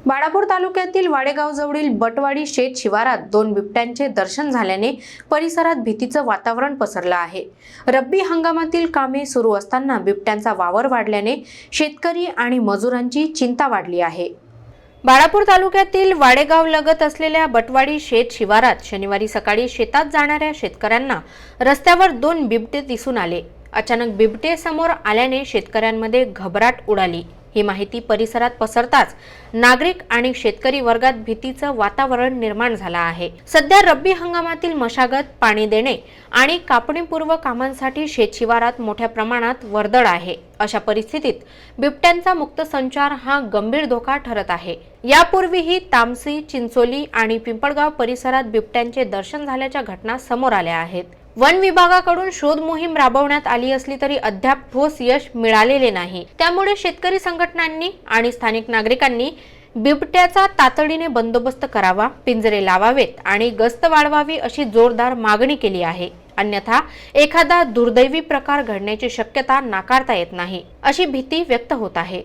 बाळापूर तालुक्यातील वाडेगाव जवळील बटवाडी शेत शिवारात 2 बिबट्यांचे दर्शन झाल्याने परिसरात भीतीचं वातावरण पसरलं आहे। रब्बी हंगामातील कामे सुरू असताना बिबट्यांचा वावर वाढल्याने शेतकरी आणि मजुरांची चिंता वाढली आहे। बाळापूर तालुक्यातील वाडेगाव लगत असलेल्या बटवाडी शेत शिवारात शनिवारी सकाळी शेतात जाणाऱ्या शेतकऱ्यांना रस्त्यावर 2 बिबटे दिसून आले। अचानक बिबटे समोर आल्याने शेतकऱ्यांमध्ये घबराट उडाली। ही माहिती परिसरात पसरताच नागरिक आणि शेतकरी वर्गात भीतीचं वातावरण निर्माण झालं आहे। सध्या रब्बी हंगामातील मशागत, पाणी देणे आणि कापणीपूर्व कामांसाठी शेतशिवारात मोठ्या प्रमाणात वर्दळ आहे। अशा परिस्थितीत बिबट्यांचा मुक्त संचार हा गंभीर धोका ठरत आहे। यापूर्वीही तामसी, चिंचोली आणि पिंपळगाव परिसरात बिबट्यांचे दर्शन झाल्याच्या घटना समोर आल्या आहेत। वन विभागाकडून शोध मोहीम राबवण्यात आली असली तरी अद्याप ठोस यश मिळालेले नाही। त्यामुळे शेतकरी संघटनांनी आणि स्थानिक नागरिकांनी बिबट्याचा तातडीने बंदोबस्त करावा, पिंजरे लावावेत आणि गस्त वाढवावी अशी जोरदार मागणी केली आहे। अन्यथा एखादा दुर्दैवी प्रकार घडण्याची शक्यता नाकारता येत नाही, अशी भीती व्यक्त होत आहे।